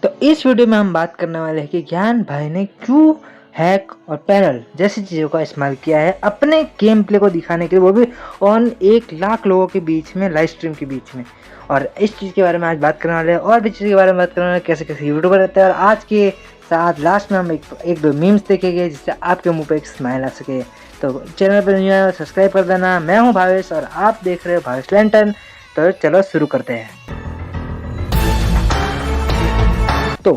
तो इस वीडियो में हम बात करने वाले हैं कि ज्ञान भाई ने क्यों हैक और पैरल जैसी चीज़ों का इस्तेमाल किया है अपने गेम प्ले को दिखाने के लिए, वो भी ऑन 1 लाख लोगों के बीच में, लाइव स्ट्रीम के बीच में। और इस चीज़ के बारे में आज बात करने वाले हैं, और भी चीज़ के बारे में बात करने वाले हैं, कैसे कैसे यूट्यूबर रहते हैं। और आज के साथ लास्ट में हम एक दो मीम्स देखेंगे जिससे आपके मुंह पे एक स्माइल आ सके। तो चैनल पर न्यू है सब्सक्राइब कर देना। मैं हूँ भावेश और आप देख रहे हो भावेश लैंटन। तो चलो शुरू करते हैं। तो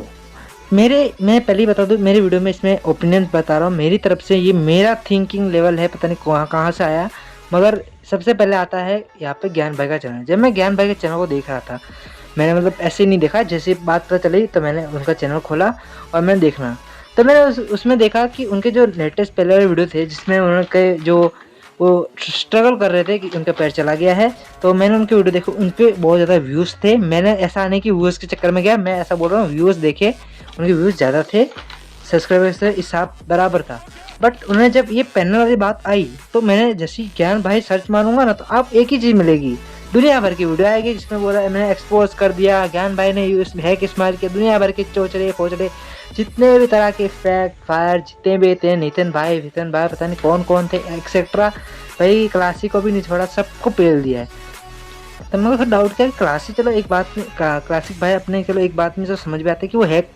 मैं पहले ही बता दूं, मेरे वीडियो में इसमें ओपिनियन बता रहा हूँ मेरी तरफ से। ये मेरा थिंकिंग लेवल है, पता नहीं कहाँ से आया, मगर सबसे पहले आता है यहाँ पे ज्ञान भाई का चैनल। जब मैं ज्ञान भाई के चैनल को देख रहा था, मैंने मतलब ऐसे ही नहीं देखा, जैसे बात पता चली तो मैंने उनका चैनल खोला और मैंने देखना। तो मैंने उसमें देखा कि उनके जो लेटेस्ट पहले वाले वीडियो थे जिसमें उनके जो वो स्ट्रगल कर रहे थे कि उनका पैर चला गया है, तो मैंने उनके वीडियो देखे, उन पर बहुत ज़्यादा व्यूज़ थे। मैंने ऐसा नहीं कि व्यूज़ के चक्कर में गया, मैं ऐसा बोल रहा हूँ व्यूज़ देखे, उनके व्यूज़ ज़्यादा थे, सब्सक्राइबर्स से हिसाब बराबर था। बट उन्हें जब ये पैनल वाली बात आई तो मैंने जैसे ज्ञान भाई सर्च मारूंगा ना, तो आप एक ही चीज़ मिलेगी, दुनिया भर की वीडियो आएगी जिसमें बोला मैंने एक्सपोज कर दिया, ज्ञान भाई ने हैक इस्तेमाल किया, दुनिया भर के चोचड़े फोचड़े जितने भी तरह के फैक्ट फायर जितने भी थे, नितिन भाई पता नहीं कौन कौन थे एक्सेट्रा, भाई क्लासिक को भी नहीं छोड़ा, सबको पेल दिया है। तो मेरे को डाउट किया कि क्लासिक, चलो एक बात में क्लासिक भाई अपने, चलो एक बात में जो समझ में आता है कि वो हैक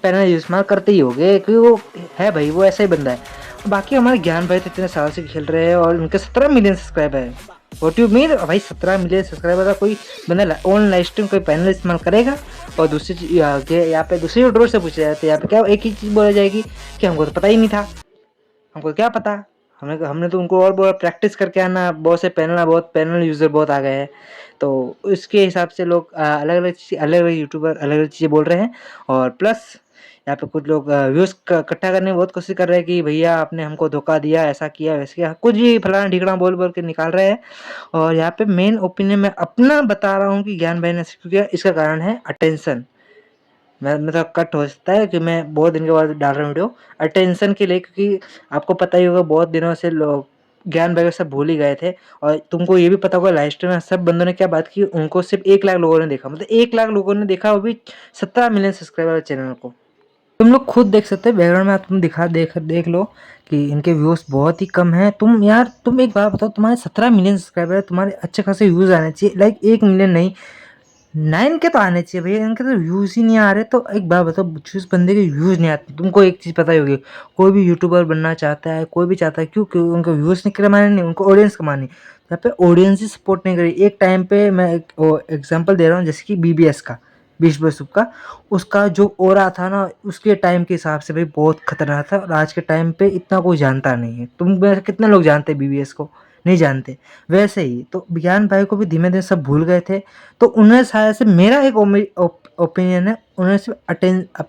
पैनल इस्तेमाल करते ही होंगे, क्योंकि वो है भाई, वो ऐसा ही बंदा है। बाकी हमारे ज्ञान भाई तो इतने साल से खेल रहे हैं और उनके 17 मिलियन सब्सक्राइबर है। व्हाट यू मीन भाई, 17 मिलियन सब्सक्राइबर का कोई बंदा ऑन लाइव स्ट्रीम कोई पैनल इस्तेमाल करेगा? और दूसरी चीज यहाँ पे दूसरी यूट्यूबर से पूछा जाता है, यहाँ पे क्या एक ही चीज़ बोला जाएगी कि हमको तो पता ही नहीं था, हमको क्या पता, हमने तो उनको और बहुत प्रैक्टिस करके आना, बहुत से पैनल, बहुत पैनल यूज़र बहुत आ गए हैं। तो उसके हिसाब से लोग अलग अलग यूट्यूबर अलग अलग चीज़ें बोल रहे हैं। और प्लस यहाँ पे कुछ लोग व्यूज़ इकट्ठा करने की बहुत कोशिश कर रहे हैं कि भैया आपने हमको धोखा दिया, ऐसा किया वैसे किया, कुछ भी फलाना ढिकड़ा बोल बोल के निकाल रहे हैं। और यहाँ पे मेन ओपिनियन मैं अपना बता रहा हूँ कि ज्ञान भाई ने ऐसा क्यों किया, इसका कारण है अटेंशन। मैं मतलब कट हो सकता है कि मैं बहुत दिन के बाद डाल रहा हूँ वीडियो अटेंशन के लिए, क्योंकि आपको पता ही होगा बहुत दिनों से लोग ज्ञान भाई को सब भूल ही गए थे। और तुमको ये भी पता होगा लाइव स्ट्रीम में सब बंदों ने क्या बात की, उनको सिर्फ 1 लाख लोगों ने देखा, मतलब 1 लाख लोगों ने देखा, वो भी 17 मिलियन सब्सक्राइबर चैनल को। तुम लोग खुद देख सकते हो बैकग्राउंड में, तुम देख लो कि इनके व्यूज़ बहुत ही कम है। तुम यार तुम एक बात बताओ, तुम्हारे 17 मिलियन सब्सक्राइबर है, तुम्हारे अच्छे खासे व्यूज़ आने चाहिए, लाइक 1 मिलियन नहीं, 9 के तो आने चाहिए भैया, इनके तो व्यूज़ ही नहीं आ रहे। तो एक बात बताओ, जिस बंदे के व्यूज़ नहीं आते, तुमको एक चीज़ पता ही होगी, कोई भी यूट्यूबर बनना चाहता है, कोई भी चाहता है, क्यों? क्योंकि उनको व्यूज़ नहीं कमाने, नहीं उनको ऑडियंस कमानी। यहाँ पे ऑडियंस ही सपोर्ट नहीं करी। एक टाइम पे मैं एक एग्जांपल दे रहा हूँ, जैसे कि बीबीएस का, बीस बसुप का, उसका जो ओरा था ना, उसके टाइम के हिसाब से भाई बहुत खतरनाक था। और आज के टाइम पे इतना कोई जानता नहीं है। तुम में से कितने लोग जानते हैं बीबीएस को? नहीं जानते। वैसे ही तो ज्ञान भाई को भी धीमे धीमे सब भूल गए थे। तो उन्हें शायद से, मेरा एक ओपिनियन है, उन्हें सिर्फ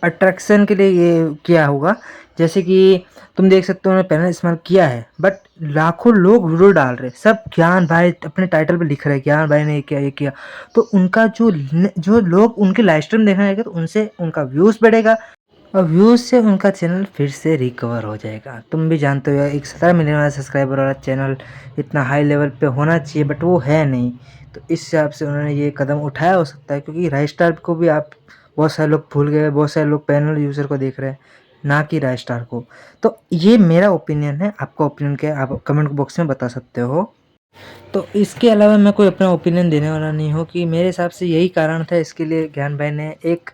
अट्रैक्शन के लिए ये किया होगा। जैसे कि तुम देख सकते हो उन्होंने पैनल इस्तेमाल किया है, बट लाखों लोग वीडियो डाल रहे, सब ज्ञान भाई अपने टाइटल पे लिख रहे हैं ज्ञान भाई ने ये किया ये किया। तो उनका जो लोग उनके लाइव स्ट्रीम देखने आएंगे, तो उनसे उनका व्यूज़ बढ़ेगा और व्यूज़ से उनका चैनल फिर से रिकवर हो जाएगा। तुम भी जानते हो एक 17 मिलियन वाला सब्सक्राइबर वाला चैनल इतना हाई लेवल पे होना चाहिए, बट वो है नहीं। तो इस हिसाब से उन्होंने ये कदम उठाया हो सकता है, क्योंकि राइज स्टार को भी आप बहुत सारे लोग भूल गए, बहुत सारे लोग पैनल यूज़र को देख रहे हैं, ना कि राइज स्टार को। तो ये मेरा ओपिनियन है, आपका ओपिनियन क्या है आप कमेंट बॉक्स में बता सकते हो। तो इसके अलावा मैं कोई अपना ओपिनियन देने वाला नहीं हूँ, कि मेरे हिसाब से यही कारण था, इसके लिए ज्ञान भाई ने एक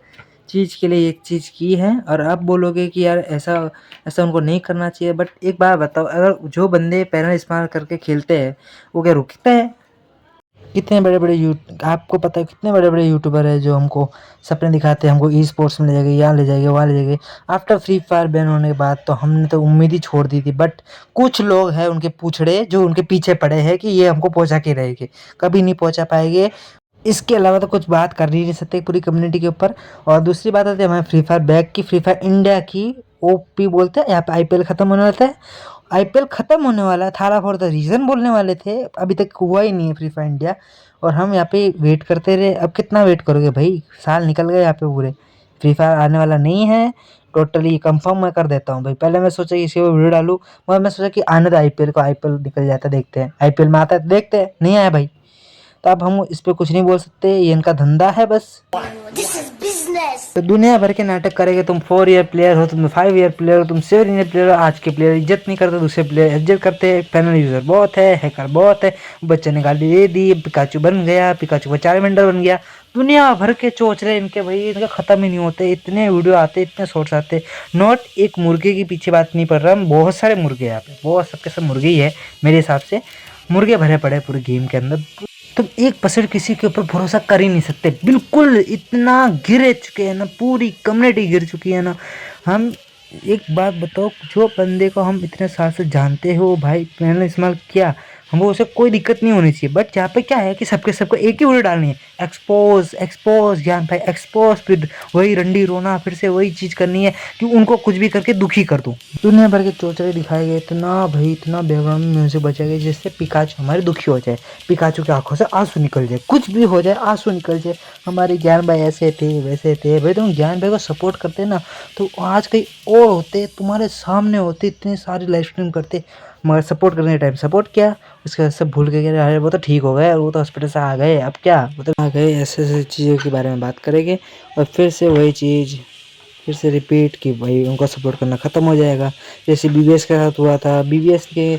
चीज़ के लिए एक चीज़ की है। और आप बोलोगे कि यार ऐसा ऐसा उनको नहीं करना चाहिए, बट एक बात बताओ, अगर जो बंदे पैनल इस्तेमाल करके खेलते हैं वो क्या रुकते हैं? कितने बड़े बड़े आपको पता है कितने बड़े बड़े यूट्यूबर है जो हमको सपने दिखाते हैं, हमको ई स्पोर्ट्स में ले जाएंगे, यहाँ ले जाएंगे, वहाँ ले जाएंगे। आफ्टर फ्री फायर बैन होने के बाद तो हमने तो उम्मीद ही छोड़ दी थी। बट कुछ लोग हैं उनके पूछड़े जो उनके पीछे पड़े हैं कि ये हमको पहुँचा के रहेंगे, कभी नहीं पहुँचा पाएंगे। इसके अलावा तो कुछ बात कर ही नहीं सकते पूरी कम्युनिटी के ऊपर। और दूसरी बात आती है हमारे फ्री फायर बैक की, फ्री फायर इंडिया की, ओपी बोलते हैं। यहाँ पे आईपीएल खत्म होने वाला है, आईपीएल खत्म होने वाला है, थारा फॉर द रीज़न बोलने वाले थे, अभी तक हुआ ही नहीं है फ्री फायर इंडिया। और हम यहाँ पे वेट करते रहे। अब कितना वेट करोगे भाई, साल निकल गए यहाँ पे पूरे, फ्री फायर आने वाला नहीं है। टोटली कंफर्म मैं कर देता हूँ भाई। पहले मैं सोचा कि इसी को वीडियो डालूँ, मगर मैं सोचा कि आने दो आईपीएल को, आईपीएल निकल जाता है, देखते हैं आईपीएल में आता है तो देखते हैं। नहीं आया भाई, तो अब हम इस पे कुछ नहीं बोल सकते, ये इनका धंधा है बस। तो दुनिया भर के नाटक करेंगे, तुम 4 ईयर प्लेयर हो, तुम 5 ईयर प्लेयर हो, तुम 7 ईयर प्लेयर हो। आज के प्लेयर इज्जत नहीं करते, दूसरे प्लेयर इज्जत करते हैं। पैनल यूजर बहुत है, हैकर बहुत है, बच्चे ने गाली दे दी, पिकाचू बन गया, पिकाचू का चार्मेंडर बन गया। दुनिया भर के चोचले इनके भाई, इनका खत्म ही नहीं होते। इतने वीडियो आते, इतने शॉर्ट्स आते। नॉट एक मुर्गे के पीछे बात नहीं पड़ रहा, बहुत सारे मुर्गे यहाँ पे, बहुत सबके सब मुर्गे ही है मेरे हिसाब से। मुर्गे भरे पड़े पूरे गेम के अंदर। तुम 1% किसी के ऊपर भरोसा कर ही नहीं सकते, बिल्कुल इतना गिर चुके हैं ना, पूरी कम्युनिटी गिर चुकी है ना। हम एक बात बताओ, जो बंदे को हम इतने साल से जानते हो भाई, मैंने इस्तेमाल किया, हमको उसे कोई दिक्कत नहीं होनी चाहिए। बट यहाँ पे क्या है कि सबके सबको एक ही वीडियो डालनी है, एक्सपोज एक्सपोज ज्ञान भाई एक्सपोज, फिर वही रंडी रोना, फिर से वही चीज़ करनी है कि उनको कुछ भी करके दुखी कर दूँ। दुनिया भर के चोचले दिखाए गए, इतना भाई इतना बैकग्राउंड म्यूजिक बचा गया जिससे पिकाचू हमारे दुखी हो जाए, पिकाचू की आंखों से आंसू निकल जाए, कुछ भी हो जाए आंसू निकल जाए। हमारे ज्ञान भाई ऐसे थे वैसे थे, भाई तुम ज्ञान भाई को सपोर्ट करते ना तो आज कहीं और होते, तुम्हारे सामने होते, इतनी सारी लाइव स्ट्रीम करते, मगर सपोर्ट करने के टाइम सपोर्ट किया, उसके बाद सब भूल के कह रहे वो तो ठीक हो गए, वो तो हॉस्पिटल से आ गए, अब क्या वो तो आ गए। ऐसे ऐसे चीज़ों के बारे में बात करेंगे और फिर से वही चीज़ फिर से रिपीट कि भाई उनको सपोर्ट करना ख़त्म हो जाएगा। जैसे बीबीएस के साथ हुआ था, बीबीएस के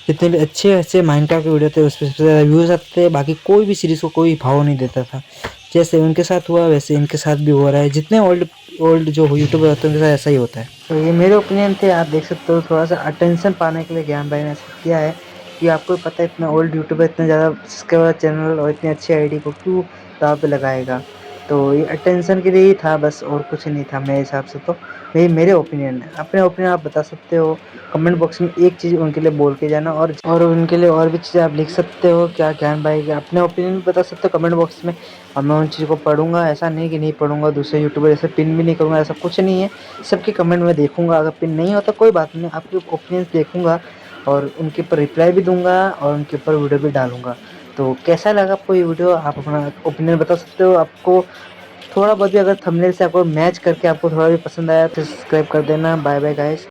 जितने भी अच्छे अच्छे माइनक्राफ्ट के वीडियो थे उस पर सबसे ज़्यादा व्यूज़ आते थे, बाकी कोई भी सीरीज़ को कोई भाव नहीं देता था। जैसे उनके साथ हुआ वैसे इनके साथ भी हो रहा है, जितने ओल्ड ओल्ड जो यूट्यूबर होते हैं उनके साथ ऐसा ही होता है। तो ये मेरे ओपिनियन थे, आप देख सकते हो। थोड़ा सा अटेंशन पाने के लिए ज्ञान भाई ने ऐसा किया है कि आपको पता है इतना ओल्ड यूट्यूबर इतना ज़्यादा सब्सक्राइबर चैनल और इतनी अच्छी आईडी को क्यों दाव पे लगाएगा। तो ये अटेंशन के लिए ही था बस, और कुछ नहीं था मेरे हिसाब से। तो ये मेरे ओपिनियन है, अपने ओपिनियन आप बता सकते हो कमेंट बॉक्स में, एक चीज़ उनके लिए बोल के जाना, और उनके लिए और भी चीज़ें आप लिख सकते हो। क्या ज्ञान भाई के अपने ओपिनियन बता सकते हो कमेंट बॉक्स में, और मैं उन चीज़ों को पढ़ूंगा। ऐसा नहीं कि नहीं पढ़ूंगा, दूसरे यूट्यूबर जैसे पिन भी नहीं करूँगा, ऐसा कुछ नहीं है। सबके कमेंट में देखूंगा, अगर पिन नहीं होता कोई बात नहीं, आपके ओपिनियन देखूंगा और उनके ऊपर रिप्लाई भी दूंगा और उनके ऊपर वीडियो भी डालूंगा। तो कैसा लगा आपको ये वीडियो, आप अपना ओपिनियन बता सकते हो। आपको थोड़ा बहुत भी अगर थंबनेल से आपको मैच करके आपको थोड़ा भी पसंद आया तो सब्सक्राइब कर देना। Bye bye guys.